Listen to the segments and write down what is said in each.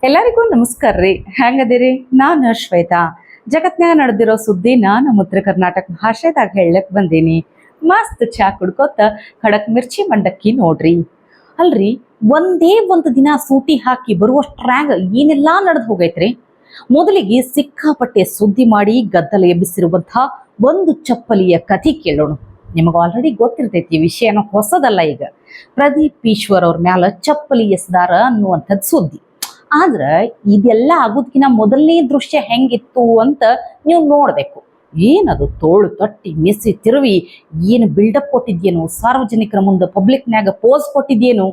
ಎಲ್ಲರಿಗೂ ನಮಸ್ಕಾರ ರೀ. ಹೆಂಗದಿರಿ? ನಾನು ಶ್ವೇತಾ. ಜಗತ್ನ್ಯಾಗ ನಡೆದಿರೋ ಸುದ್ದಿನ ನಮ್ಮ ಉತ್ತರ ಕರ್ನಾಟಕ ಭಾಷೆದಾಗ ಹೇಳಕ್ ಬಂದೀನಿ. ಮಸ್ತ್ ಚಾ ಕುಡ್ಕೋತ ಖಡಕ್ ಮಿರ್ಚಿ ಮಂಡಕ್ಕಿ ನೋಡ್ರಿ. ಅಲ್ರಿ, ಒಂದೇ ಒಂದು ದಿನ ಸೂಟಿ ಹಾಕಿ ಬರುವಷ್ಟ್ರಾಗ ಏನೆಲ್ಲಾ ನಡೆದು ಹೋಗೈತ್ರಿ. ಮೊದಲಿಗೆ ಸಿಕ್ಕಾಪಟ್ಟೆ ಸುದ್ದಿ ಮಾಡಿ ಗದ್ದಲ ಎಬ್ಬಿಸಿರುವಂಥ ಒಂದು ಚಪ್ಪಲಿಯ ಕಥೆ ಕೇಳೋಣ. ನಿಮಗೆ ಆಲ್ರೆಡಿ ಗೊತ್ತಿರ್ತೈತಿ, ವಿಷಯನ ಹೊಸದಲ್ಲ. ಈಗ ಪ್ರದೀಪ್ ಈಶ್ವರ್ ಅವ್ರ ಮ್ಯಾಲ ಚಪ್ಪಲಿ ಎಸೆದಾರ ಅನ್ನುವಂಥದ್ದು ಸುದ್ದಿ. ಆದ್ರ ಇದೆಲ್ಲ ಆಗೋದಕ್ಕಿಂತ ಮೊದಲನೇ ದೃಶ್ಯ ಹೆಂಗಿತ್ತು ಅಂತ ನೀವು ನೋಡ್ಬೇಕು. ಏನದು ತೋಳು ತಟ್ಟಿ ಮೆಸಿ ತಿರುವಿ ಏನು ಬಿಲ್ಡಪ್ ಕೊಟ್ಟಿದ್ಯೇನು, ಸಾರ್ವಜನಿಕರ ಮುಂದೆ ಪಬ್ಲಿಕ್ನ್ಯಾಗ ಪೋಸ್ ಕೊಟ್ಟಿದ್ಯೇನು.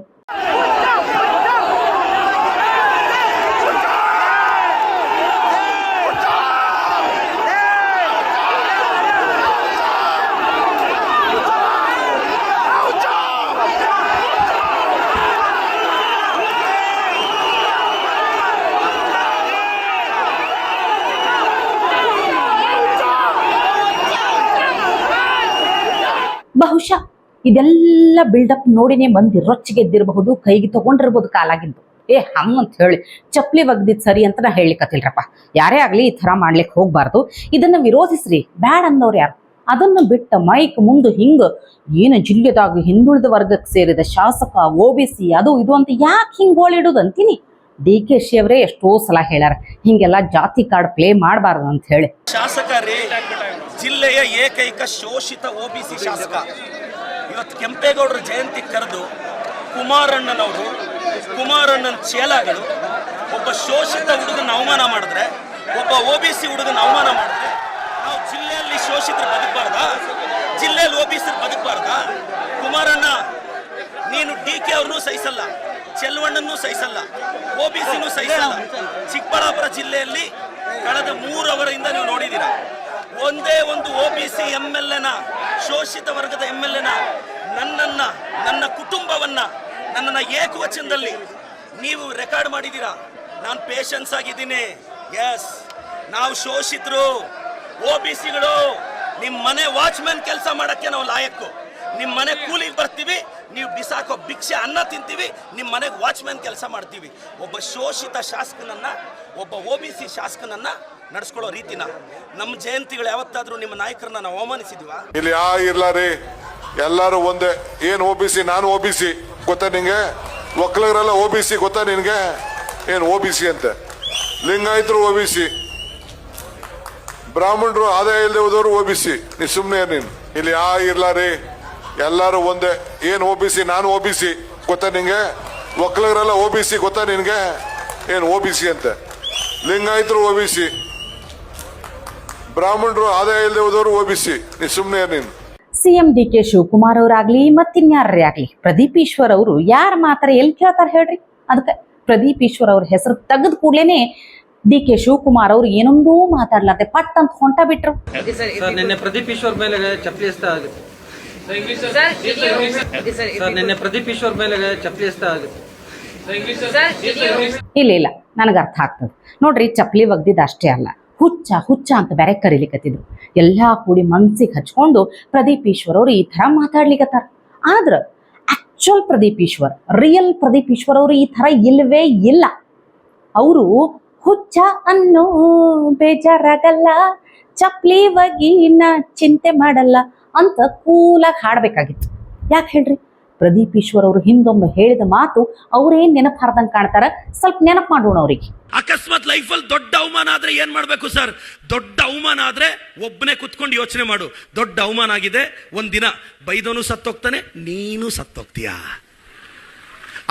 ಬಹುಶಃ ಇದೆಲ್ಲ ಬಿಲ್ಡಪ್ ನೋಡಿನೇ ಮಂದಿ ರೊಚ್ಚಿಗೆದ್ದಿರಬಹುದು, ಕೈಗೆ ತಗೊಂಡಿರ್ಬೋದು ಕಾಲಾಗಿದ್ದು. ಹಂಗಂತ ಹೇಳಿ ಚಪ್ಪಲಿ ಒಗ್ದಿದ್ ಸರಿ ಅಂತ ನಾ ಹೇಳಿಕತ್ತಿಲ್ರಪ್ಪ. ಯಾರೇ ಆಗ್ಲಿ ಈ ತರ ಮಾಡ್ಲಿಕ್ಕೆ ಹೋಗ್ಬಾರ್ದು. ಇದನ್ನ ವಿರೋಧಿಸ್ರಿ, ಬ್ಯಾಡ್ ಅಂದವ್ರು ಯಾರು? ಅದನ್ನ ಬಿಟ್ಟ ಮೈಕ್ ಮುಂದೆ ಹಿಂಗ ಏನು ಜಿಲ್ಲೆದಾಗ ಹಿಂದುಳಿದ ವರ್ಗಕ್ಕೆ ಸೇರಿದ ಶಾಸಕ, OBC ಅದು ಇದು ಅಂತ ಯಾಕೆ ಹಿಂಗ್ ಗೋಳಿಡುದು ಅಂತೀನಿ. DKಶಿ ಅವರೇ ಎಷ್ಟೋ ಸಲ ಹೇಳ್ಯಾರ, ಹಿಂಗೆಲ್ಲ ಜಾತಿ ಕಾರ್ಡ್ ಪ್ಲೇ ಮಾಡಬಾರ್ದು ಅಂತ ಹೇಳಿ. ಶಾಸಕ ರೇ, ಜಿಲ್ಲೆಯ ಏಕೈಕ ಶೋಷಿತ OBC ಶಾಸಕ. ಇವತ್ತು ಕೆಂಪೇಗೌಡರ ಜಯಂತಿ ಕರೆದು ಕುಮಾರಣ್ಣನ ಚೇಲಾಗಳು ಒಬ್ಬ ಶೋಷಿತ ಹುಡುಗನ ಅವಮಾನ ಮಾಡಿದ್ರೆ, ಒಬ್ಬ OBC ಹುಡುಗನ ಅವಮಾನ ಮಾಡಿದ್ರೆ, ನಾವು ಜಿಲ್ಲೆಯಲ್ಲಿ ಶೋಷಿತರು ಬದುಕಬಾರ್ದ? ಜಿಲ್ಲೆಯಲ್ಲಿ OBC ಬದುಕಬಾರ್ದ? ಕುಮಾರಣ್ಣ, ನೀನು DK ಅವ್ರನ್ನೂ ಸಹಿಸಲ್ಲ, ಚೆಲ್ವಣ್ಣನೂ ಸಹಿಸಲ್ಲ, OBCನೂ ಸಹಿಸಲ್ಲ. ಚಿಕ್ಕಬಳ್ಳಾಪುರ ಜಿಲ್ಲೆಯಲ್ಲಿ ಕಳೆದ 3 ಅವರಿಂದ ನೀವು ನೋಡಿದ್ದೀರಾ, ಒಂದೇ ಒಂದು OBC MLA, ಶೋಷಿತ ವರ್ಗದ MLA ನನ್ನ ಕುಟುಂಬವನ್ನ, ನನ್ನನ್ನು ಏಕವಚನದಲ್ಲಿ ನೀವು ರೆಕಾರ್ಡ್ ಮಾಡಿದ್ದೀರಾ. ನಾನು ಪೇಷನ್ಸ್ ಆಗಿದ್ದೀನಿ. ಎಸ್, ನಾವು ಶೋಷಿತರು, OBCಗಳು. ನಿಮ್ಮ ಮನೆ ವಾಚ್ಮ್ಯಾನ್ ಕೆಲಸ ಮಾಡಕ್ಕೆ ನಾವು ಲಾಯಕ್ಕು. ನಿಮ್ಮ ಮನೆ ಕೂಲಿಗೆ ಬರ್ತೀವಿ, ನೀವು ಬಿಸಾಕೋ ಭಿಕ್ಷೆ ಅನ್ನ ತಿಂತೀವಿ, ನಿಮ್ಮ ಮನೆಗೆ ವಾಚ್ಮ್ಯಾನ್ ಕೆಲಸ ಮಾಡ್ತೀವಿ. ಒಬ್ಬ ಶೋಷಿತ ಶಾಸಕನನ್ನ, ಒಬ್ಬ OBC ಶಾಸಕನನ್ನ ನಡೆಸ್ಕೊಳ್ಳೋ ರೀತಿನ ನಮ್ಮ ಜಯಂತಿಗಳು ಯಾವತ್ತಾದ್ರೂ ನಿಮ್ಮ ನಾಯಕರನ್ನ ನಾವು ಅವಮಾನಿಸಿದೀವ? ಇಲ್ಲಿ ಇರ್ಲಾರಿ, ಎಲ್ಲರೂ ಒಂದೇ. ಏನು OBC? ನಾನು OBC ಗೊತ್ತಾ ನಿಂಗೆ? ಒಕ್ಕಲಿಗರೆಲ್ಲ OBC ಗೊತ್ತಾ ನಿನ್ಗೆ? ಏನು OBC ಅಂತ? ಲಿಂಗಾಯತರು OBC, ಬ್ರಾಹ್ಮಣರು ಆದಾಯ ಇಲ್ಲದೆ ಹೋದವರು OBC. ನೀ ಸುಮ್ಮನೆ ನೀನು. ಇಲ್ಲಿ ಇರ್ಲಾರಿ, ಎಲ್ಲರೂ ಒಂದೇ. ಏನು OBC? ನಾನು OBC ಗೊತ್ತಾ ನಿಂಗೆ? ಒಕ್ಕಲಿಗರೆಲ್ಲ OBC ಗೊತ್ತಾ ನಿನ್ಗೆ? ಏನು OBC ಅಂತ? ಲಿಂಗಾಯತರು OBC, ಬ್ರಾಹ್ಮಣರು ಆದಾಯ ಇಲ್ಲದೆ ಹೋದವರು OBC. ನೀ ಸುಮ್ಮನೆ ನೀನು. CM DK ಶಿವಕುಮಾರ್ ಅವರಾಗ್ಲಿ ಮತ್ತಿನ್ಯಾರೇ ಆಗ್ಲಿ, ಪ್ರದೀಪ್ ಈಶ್ವರ್ ಅವರು ಯಾರ ಮಾತಾರ ಎಲ್ಲಿ ಕೇಳ್ತಾರ ಹೇಳ್ರಿ. ಅದಕ್ಕೆ ಪ್ರದೀಪ್ ಈಶ್ವರ್ ಅವ್ರ ಹೆಸರು ತೆಗೆದ ಕೂಡ್ಲೇನೆ DK ಶಿವಕುಮಾರ್ ಅವ್ರು ಏನೊಂದೂ ಮಾತಾಡ್ಲಾರ್ದೆ ಪಟ್ ಅಂತ ಹೊಂಟ ಬಿಟ್ರು. ನಿನ್ನೆ ಪ್ರದೀಪ್ ಈಶ್ವರ್ ಮೇಲೆ ಚಪ್ಪಲಿ ಎಸ್ತಾ ಆಗುತ್ತೆ. ನಿನ್ನೆ ಪ್ರದೀಪ್ ಈಶ್ವರ್ ಮೇಲೆ ಚಪ್ಪಲಿ ಎಸ್ತಾ ಆಗುತ್ತೆ. ಇಲ್ಲ, ನನಗೆ ಅರ್ಥ ಆಗ್ತದೆ ನೋಡ್ರಿ. ಚಪ್ಪಲಿ ಒಗ್ದಿದ್ದು ಅಷ್ಟೇ ಅಲ್ಲ, ಹುಚ್ಚ ಅಂತ ಬೇರೆ ಕರೀಲಿಕತ್ತಿದ್ರು. ಎಲ್ಲಾ ಕೂಡಿ ಮನ್ಸಿಗೆ ಹಚ್ಕೊಂಡು ಪ್ರದೀಪ್ ಈಶ್ವರ್ ಅವರು ಈ ತರ ಮಾತಾಡ್ಲಿಕತ್ತಾರ. ಆದ್ರ ಆಕ್ಚುಯಲ್ ಪ್ರದೀಪ್ ಈಶ್ವರ್, ರಿಯಲ್ ಪ್ರದೀಪ್ ಈಶ್ವರ್ ಅವರು ಈ ತರ ಇಲ್ವೇ ಇಲ್ಲ. ಅವರು ಹುಚ್ಚ ಅನ್ನೋ ಬೇಜಾರಾಗಲ್ಲ, ಚಪ್ಲಿ ಒಗಿ ನಾ ಚಿಂತೆ ಮಾಡಲ್ಲ ಅಂತ ಕೂಲಾಗಿ ಹಾಡ್ಬೇಕಾಗಿತ್ತು. ಯಾಕೆ ಹೇಳ್ರಿ? ಪ್ರದೀಪ್ ಈಶ್ವರ್ ಅವರು ಹಿಂದೊಮ್ಮೆ ಹೇಳಿದ ಮಾತು ಅವ್ರೇನ್ ನೆನಪು ಹಾರ್ದಂಗೆ ಕಾಣ್ತಾರ. ಸ್ವಲ್ಪ ನೆನಪು ಮಾಡೋಣ ಅವ್ರಿಗೆ. ಅಕಸ್ಮಾತ್ ಲೈಫಲ್ಲಿ ದೊಡ್ಡ ಅವಮಾನ ಆದ್ರೆ ಏನ್ ಮಾಡ್ಬೇಕು ಸರ್? ದೊಡ್ಡ ಅವಮಾನ ಆದ್ರೆ ಒಬ್ಬನೇ ಕುತ್ಕೊಂಡು ಯೋಚನೆ ಮಾಡು. ದೊಡ್ಡ ಅವಮಾನ ಆಗಿದೆ, ಒಂದಿನ ಬೈದವನು ಸತ್ತೋಗ್ತಾನೆ, ನೀನು ಸತ್ತೋಗ್ತೀಯಾ,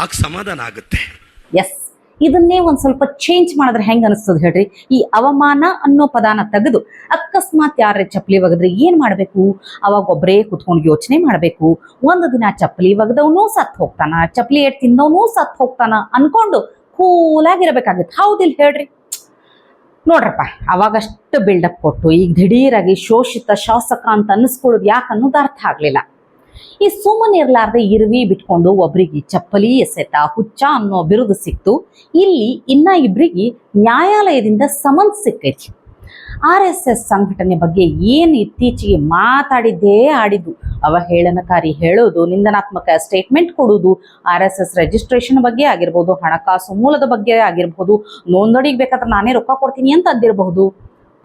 ಆಗ ಸಮಾಧಾನ ಆಗುತ್ತೆ. ಎಸ್, ಇದನ್ನೇ ಒಂದ್ ಸ್ವಲ್ಪ ಚೇಂಜ್ ಮಾಡಿದ್ರೆ ಹೆಂಗ ಅನಿಸ್ತದ ಹೇಳ್ರಿ? ಈ ಅವಮಾನ ಅನ್ನೋ ಪದಾನ ತೆಗೆದು ಅಕಸ್ಮಾತ್ ಯಾರೇ ಚಪ್ಪಲಿ ಒಗದ್ರೆ ಏನ್ ಮಾಡ್ಬೇಕು? ಅವಾಗ ಒಬ್ಬರೇ ಕುತ್ಕೊಂಡು ಯೋಚನೆ ಮಾಡ್ಬೇಕು. ಒಂದು ದಿನ ಚಪ್ಪಲಿ ಒಗದವನು ಸತ್ ಹೋಗ್ತಾನ, ಚಪ್ಪಲಿ ಏಟ್ ತಿಂದವನು ಸತ್ ಹೋಗ್ತಾನ ಅನ್ಕೊಂಡು ಕೂಲಾಗಿರ್ಬೇಕಾಗಿತ್ತು. ಹೌದಿಲ್ ಹೇಳ್ರಿ? ನೋಡ್ರಪ್ಪ, ಅವಾಗಷ್ಟು ಬಿಲ್ಡಪ್ ಕೊಟ್ಟು ಈಗ ದಿಢೀರಾಗಿ ಶೋಷಿತ ಶಾಸಕ ಅಂತ ಅನ್ನಿಸ್ಕೊಳ್ಳೋದು ಯಾಕೆ ಅನ್ನೋದು ಅರ್ಥ ಆಗ್ಲಿಲ್ಲ. ಈ ಸುಮ್ಮನೆ ಇರ್ಲಾರ್ದೆ ಇರ್ವಿ ಬಿಟ್ಕೊಂಡು ಒಬ್ರಿಗೆ ಚಪ್ಪಲಿ ಎಸೆತ ಹುಚ್ಚ ಅನ್ನೋ ಬಿರುದು ಸಿಕ್ತು. ಇಲ್ಲಿ ಇನ್ನ ಇಬ್ರಿಗೆ ನ್ಯಾಯಾಲಯದಿಂದ ಸಮನ್ಸ್ ಸಿಕ್ಕೈತಿ. RSS ಸಂಘಟನೆ ಬಗ್ಗೆ ಏನು ಇತ್ತೀಚೆಗೆ ಮಾತಾಡಿದ್ದೇ ಆಡಿದ್ದು, ಅವಹೇಳನಕಾರಿ ಹೇಳೋದು, ನಿಂದನಾತ್ಮಕ ಸ್ಟೇಟ್ಮೆಂಟ್ ಕೊಡೋದು, RSS ರಿಜಿಸ್ಟ್ರೇಷನ್ ಬಗ್ಗೆ ಆಗಿರ್ಬೋದು, ಹಣಕಾಸು ಮೂಲದ ಬಗ್ಗೆ ಆಗಿರ್ಬೋದು, ನೋಂದಣಿಗೆ ಬೇಕಾದ್ರೆ ನಾನೇ ರೊಕ್ಕ ಕೊಡ್ತೀನಿ ಅಂತ ಅಂದಿರಬಹುದು.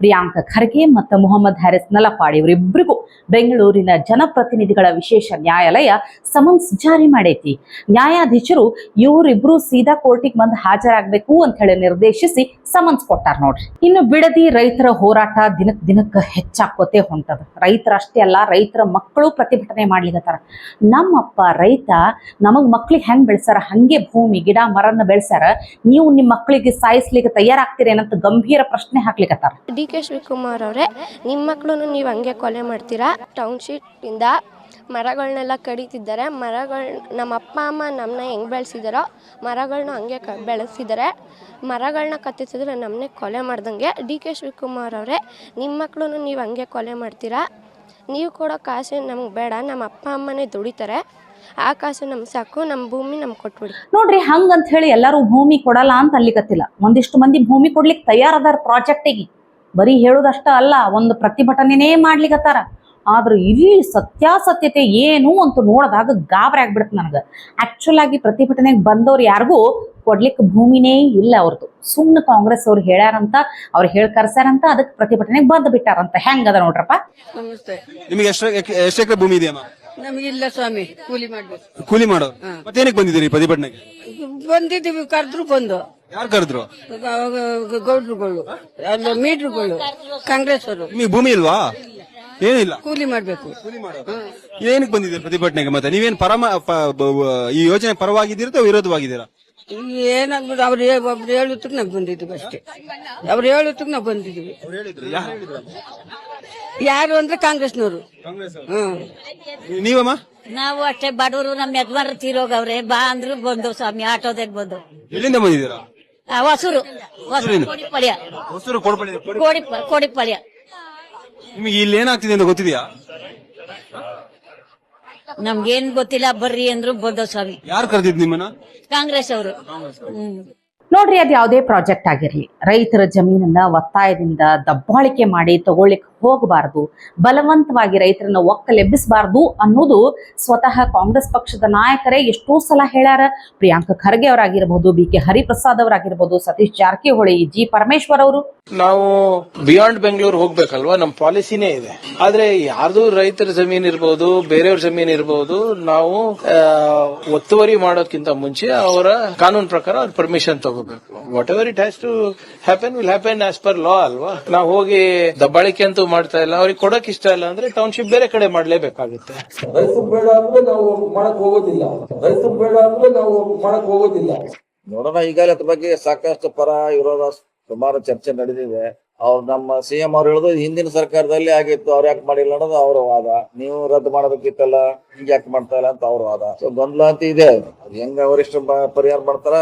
ಪ್ರಿಯಾಂಕ ಖರ್ಗೆ ಮತ್ತು ಮೊಹಮ್ಮದ್ ಹ್ಯಾರಿಸ್ ನಲಪಾಡಿ ಇವರಿಬ್ಬರಿಗೂ ಬೆಂಗಳೂರಿನ ಜನಪ್ರತಿನಿಧಿಗಳ ವಿಶೇಷ ನ್ಯಾಯಾಲಯ ಸಮನ್ಸ್ ಜಾರಿ ಮಾಡೈತಿ. ನ್ಯಾಯಾಧೀಶರು ಇವರಿಬ್ರು ಸೀದಾ ಕೋರ್ಟಿಗೆ ಬಂದು ಹಾಜರಾಗಬೇಕು ಅಂತ ಹೇಳಿ ನಿರ್ದೇಶಿಸಿ ಸಮನ್ಸ್ ಕೊಟ್ಟಾರ ನೋಡ್ರಿ. ಇನ್ನು ಬಿಡದಿ ರೈತರ ಹೋರಾಟ ದಿನಕ್ಕೆ ಹೆಚ್ಚಾಕೋತೆ ಹೊಂಟದ. ರೈತರಷ್ಟೇ ಅಲ್ಲ, ರೈತರ ಮಕ್ಕಳು ಪ್ರತಿಭಟನೆ ಮಾಡ್ಲಿಕತ್ತಾರ. ನಮ್ಮಪ್ಪ ರೈತ ನಮಗ್ ಮಕ್ಳಿಗೆ ಹೆಂಗ್ ಬೆಳೆಸಾರ ಹಂಗೆ ಭೂಮಿ ಗಿಡ ಮರನ್ನ ಬೆಳೆಸಾರ, ನೀವು ನಿಮ್ಮ ಮಕ್ಕಳಿಗೆ ಸಾಯಿಸ್ಲಿಕ್ಕೆ ತಯಾರಾಗ್ತೀರೇನಂತ ಗಂಭೀರ ಪ್ರಶ್ನೆ ಹಾಕ್ಲಿಕತ್ತಾರ. DK ಶಿವಕುಮಾರ್ ಅವರೇ, ನಿಮ್ಮ ಮಕ್ಕಳನ್ನು ನೀವು ಹಂಗೆ ಕೊಲೆ ಮಾಡ್ತೀರಾ? ಟೌನ್ಶಿಪ್ಪಿಂದ ಮರಗಳನ್ನೆಲ್ಲ ಕಡಿತಿದ್ದಾರೆ. ನಮ್ಮ ಅಪ್ಪ ಅಮ್ಮ ನಮ್ಮನ್ನ ಹೆಂಗೆ ಬೆಳೆಸಿದಾರೋ ಮರಗಳನ್ನ ಹಂಗೆ ಬೆಳೆಸಿದ್ದಾರೆ. ಮರಗಳನ್ನ ಕತ್ತಿಸಿದ್ರೆ ನಮ್ಮನ್ನೇ ಕೊಲೆ ಮಾಡ್ದಂಗೆ. DK ಶಿವಕುಮಾರ್ ಅವರೇ, ನಿಮ್ಮ ಮಕ್ಕಳನ್ನು ನೀವು ಹಂಗೆ ಕೊಲೆ ಮಾಡ್ತೀರಾ? ನೀವು ಕೊಡೋ ಕಾಸು ನಮ್ಗೆ ಬೇಡ, ನಮ್ಮ ಅಪ್ಪ ಅಮ್ಮನೇ ದುಡಿತಾರೆ, ಆ ಕಾಸು ನಮ್ಗೆ ಸಾಕು, ನಮ್ಮ ಭೂಮಿ ನಮ್ಗೆ ಕೊಟ್ಬಿಡಿ. ನೋಡ್ರಿ, ಹಂಗಂತ ಹೇಳಿ ಎಲ್ಲರೂ ಭೂಮಿ ಕೊಡಲ್ಲ ಅಂತ ಅಲ್ಲಿಗತ್ತಿಲ್ಲ. ಒಂದಿಷ್ಟು ಮಂದಿ ಭೂಮಿ ಕೊಡ್ಲಿಕ್ಕೆ ತಯಾರದಾರ ಪ್ರಾಜೆಕ್ಟಿಗೆ. ಬರೀ ಹೇಳೋದಷ್ಟ ಅಲ್ಲ, ಒಂದು ಪ್ರತಿಭಟನೆನೇ ಮಾಡ್ಲಿಕತ್ತಾರ. ಆದ್ರೆ ಇಲ್ಲಿ ಸತ್ಯಾಸತ್ಯತೆ ಏನು ಅಂತ ನೋಡಿದಾಗ ಗಾಬರಿ ಆಗ್ಬಿಡುತ್ತೆ ನನಗೆ. ಆಕ್ಚುಲ್ ಆಗಿ ಪ್ರತಿಭಟನೆಗೆ ಬಂದವ್ರು ಯಾರಿಗೂ ಕೊಡ್ಲಿಕ್ಕೆ ಭೂಮಿನೇ ಇಲ್ಲ ಅವ್ರದ್ದು. ಸುಮ್ಮನೆ ಕಾಂಗ್ರೆಸ್ ಅವ್ರು ಹೇಳ್ಯಾರಂತ, ಅವ್ರು ಕರ್ಸ್ಯಾರಂತ ಅದಕ್ಕೆ ಪ್ರತಿಭಟನೆಗೆ ಬಂದು ಬಿಟ್ಟಾರಂತ. ಹೆಂಗದ ನೋಡ್ರಪ್ಪ. ನಮಸ್ತೆ. ನಿಮಗೆ ಎಷ್ಟು ಎಕರೆ ಭೂಮಿ ಇದೆಯಮ್ಮ? ನಮಗಿಲ್ಲ ಸ್ವಾಮಿ, ಕೂಲಿ ಮಾಡ್ಬೇಕು. ಕೂಲಿ ಮಾಡೋರು ಮತ್ತೇನಕ್ಕೆ ಬಂದಿದ್ದೀರಿ ಪ್ರತಿಭಟನೆಗೆ? ಬಂದಿದ್ದೀವಿ, ಕರೆದ್ರು ಬಂದು. ಯಾರು ಕರೆದ್ರು? ಗೌಡ್ರುಗಳು, ಅಲ್ಲ ಮೀಟ್ರುಗಳು, ಕಾಂಗ್ರೆಸ್ ಅವರು. ನಿಮಗೆ ಭೂಮಿ ಇಲ್ವಾ? ಏನಿಲ್ಲ, ಕೂಲಿ ಮಾಡ್ಬೇಕು. ಏನಕ್ಕೆ ಬಂದಿದ್ದೀರಿ ಪ್ರತಿಭಟನೆಗೆ? ಮತ್ತೆ ನೀವೇನು ಈ ಯೋಜನೆ ಪರವಾಗಿದ್ದೀರಾ ಅಥವಾ ವಿರೋಧವಾಗಿದ್ದೀರಾ? ಏನಾಗ್ಬೋದು, ಒಬ್ರು ಹೇಳುತ್ತಕ್ಕೆ ನಾವು ಬಂದಿದ್ದೀವಿ ಅಷ್ಟೇ. ಅವ್ರು ಹೇಳುತ್ತಕ್ಕೆ ನಾವು ಬಂದಿದ್ದೀವಿ. ಯಾರು ಅಂದ್ರೆ ಕಾಂಗ್ರೆಸ್ನವರು. ನೀವಮ್ಮ? ನಾವು ಅಷ್ಟೇ ಬಡವರು, ನಮ್ಮ ಯಜಮಾನರು ತೀರೋಗವ್ರೆ, ಬಾ ಅಂದ್ರು ಬಂದು ಸ್ವಾಮಿ, ಆಟೋದಲ್ಲಿ ಬಂದು. ಎಲ್ಲಿಂದ ಬಂದಿದ್ದೀರಾ? ಹೊಸೂರು ಕೋಡಿಪಾಳ್ಯ. ಹೊಸೂರು ಕೋಡಿಪಾಳ್ಯ. ನಿಮಗೆ ಇಲ್ಲಿ ಏನಾಗ್ತಿದೆ ಅಂತ ಗೊತ್ತಿದೆಯಾ? ನಮ್ಗೇನ್ ಗೊತ್ತಿಲ್ಲ, ಬರ್ರಿ ಅಂದ್ರು ಬಂದೋ ಸ್ವಾಮಿ. ಯಾರು ಕರೆದಿದ್ ನಿಮ್ಮನ್ನ? ಕಾಂಗ್ರೆಸ್ ಅವರು. ನೋಡ್ರಿ, ಅದು ಯಾವುದೇ ಪ್ರಾಜೆಕ್ಟ್ ಆಗಿರ್ಲಿ, ರೈತರ ಜಮೀನನ್ನ ಒತ್ತಾಯದಿಂದ ದಬ್ಬಾಳಿಕೆ ಮಾಡಿ ತಗೊಳ್ಳಿಕ್ ಹೋಗಬಾರದು, ಬಲವಂತವಾಗಿ ರೈತರನ್ನ ಒಕ್ಕಲೆಬ್ಬಿಸಬಾರದು ಅನ್ನೋದು ಸ್ವತಃ ಕಾಂಗ್ರೆಸ್ ಪಕ್ಷದ ನಾಯಕರೇ ಎಷ್ಟೋ ಸಲ ಹೇಳ್ಯಾರ. ಪ್ರಿಯಾಂಕ ಖರ್ಗೆ ಅವರಾಗಿರ್ಬೋದು, BK ಹರಿಪ್ರಸಾದ್ ಅವರಾಗಿರ್ಬೋದು, ಸತೀಶ್ ಜಾರಕಿಹೊಳಿ, G ಪರಮೇಶ್ವರ್ ಅವರು. ನಾವು ಬಿಯಾಂಡ್ ಬೆಂಗಳೂರು ಹೋಗ್ಬೇಕಲ್ವಾ, ನಮ್ಮ ಪಾಲಿಸಿನೇ ಇದೆ. ಆದ್ರೆ ಯಾರ್ದು ರೈತರ ಜಮೀನ್ ಇರ್ಬೋದು, ಬೇರೆಯವ್ರ ಜಮೀನ್ ಇರ್ಬೋದು, ನಾವು ಒತ್ತುವರಿ ಮಾಡೋದ್ಕಿಂತ ಮುಂಚೆ ಅವರ ಕಾನೂನು ಪ್ರಕಾರ ಅವ್ರ ಪರ್ಮಿಷನ್ ತಗೋಬೇಕು. Whatever it has to happen will happen as per law ಅಲ್ವಾ. ನಾವು ಹೋಗಿ ದಬ್ಬಾಳಿಕೆ ಅಂತೂ ಮಾಡ್ತಾ ಇಲ್ಲ. ಅವ್ರಿಗೆ ಕೊಡಕ್ ಇಷ್ಟ ಇಲ್ಲ ಅಂದ್ರೆ ಟೌನ್ಶಿಪ್ ಬೇರೆ ಕಡೆ ಮಾಡ್ಲೇಬೇಕಾಗುತ್ತೆ. ರೈತರು ಬೇಡ ಅಂದ್ರೆ ನಾವು ಮಾಡಕ್ ಹೋಗೋದಿಲ್ಲ. ನೋಡೋಣ, ಈಗಾಗಲೇ ಅದ್ರ ಬಗ್ಗೆ ಸಾಕಷ್ಟು ಪರ ವಿರೋಧ ಸುಮಾರು ಚರ್ಚೆ ನಡೆದಿದೆ. ಅವ್ರು ನಮ್ಮ CM ಅವ್ರು ಹೇಳುದು ಹಿಂದಿನ ಸರ್ಕಾರದಲ್ಲಿ ಆಗಿತ್ತು, ಅವ್ರು ಯಾಕೆ ಮಾಡಿಲ್ಲ ಅನ್ನೋದು ಅವ್ರ ವಾದ. ನೀವು ರದ್ದು ಮಾಡಬೇಕಿತ್ತಲ್ಲ, ಹಿಂಗ್ ಯಾಕೆ ಮಾಡ್ತಾ ಇಲ್ಲ ಅಂತ ಅವ್ರ ವಾದ. ಸೊ ಗೊಂದಲ ಅಂತ ಇದೆ. ಹೆಂಗ ವರಿಷ್ಠ ಪರಿಹಾರ ಮಾಡ್ತಾರ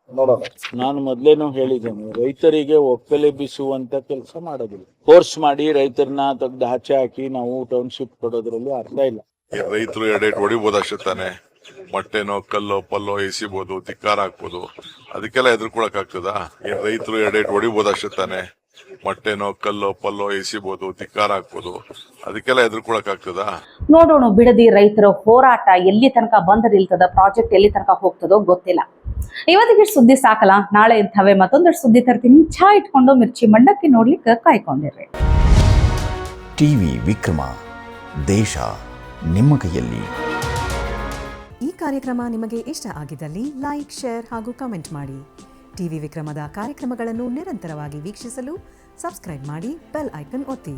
ನೋಡೋಣ. ನಾನು ಮೊದ್ಲೇನು ಹೇಳಿದ್ದೇನೆ, ರೈತರಿಗೆ ಒಕ್ಕಲೆಬ್ಬಿಸುವಂತ ಕೆಲಸ ಮಾಡೋದಿಲ್ಲ. ಫೋರ್ಸ್ ಮಾಡಿ ರೈತರನ್ನ ತೆಗೆದು ಆಚೆ ಹಾಕಿ ನಾವು ಟೌನ್ಶಿಪ್ ಕೊಡೋದ್ರಲ್ಲಿ ಅರ್ಥ ಇಲ್ಲ. ರೈತರು ಎಡೆಟ್ ಹೊಡಿಬೋದು ಅಷ್ಟೇ ತಾನೆ. ಮೊಟ್ಟೆನೋ ಕಲ್ಲೋ ಪಲ್ಲೋ ಎಸಿಬಹುದು, ಧಿಕ್ಕಾರ ಹಾಕ್ಬೋದು, ಅದಕ್ಕೆಲ್ಲ ಎದುರ್ಕೊಳಕ್ ಆಗ್ತದ? ಏನ್ ರೈತರು ಎಡೆಟ್ ಹೊಡಿಬೋದು ಅಷ್ಟೇ ತಾನೆ. ಮೊಟ್ಟೆನೋ ಕಲ್ಲೋ ಪಲ್ಲೋ ಎಸಿಬಹುದು, ಧಿಕ್ಕಾರ ಹಾಕ್ಬೋದು, ಅದಕ್ಕೆಲ್ಲ ಎದುರ್ಕೊಳಕ್ ಆಗ್ತದ? ನೋಡೋಣ, ಬಿಡದಿ ರೈತರ ಹೋರಾಟ ಎಲ್ಲಿ ತನಕ ಬಂದ ನಿಲ್ತದ, ಪ್ರಾಜೆಕ್ಟ್ ಎಲ್ಲಿ ತನಕ ಹೋಗ್ತದೋ ಗೊತ್ತಿಲ್ಲ. ಇವತ್ತಿಗೆ ಸುದ್ದಿ ಸಾಕಲ್ಲ, ನಾಳೆ ಇಂಥವೇ ಮತ್ತೊಂದಷ್ಟು ಸುದ್ದಿ ತರ್ತೀನಿ. ಚಹಾ ಇಟ್ಕೊಂಡು ಮಿರ್ಚಿ ಮಂಡಕ್ಕಿ ನೋಡ್ಲಿಕ್ಕೆ ಕಾಯ್ಕೊಂಡಿರ್ರಿ. TV ವಿಕ್ರಮ, ದೇಶ ನಿಮ್ಮ ಕೈಯಲ್ಲಿ. ಈ ಕಾರ್ಯಕ್ರಮ ನಿಮಗೆ ಇಷ್ಟ ಆಗಿದ್ದಲ್ಲಿ ಲೈಕ್, ಶೇರ್ ಹಾಗೂ ಕಮೆಂಟ್ ಮಾಡಿ. TV ವಿಕ್ರಮದ ಕಾರ್ಯಕ್ರಮಗಳನ್ನು ನಿರಂತರವಾಗಿ ವೀಕ್ಷಿಸಲು ಸಬ್ಸ್ಕ್ರೈಬ್ ಮಾಡಿ, ಬೆಲ್ ಐಕನ್ ಒತ್ತಿ.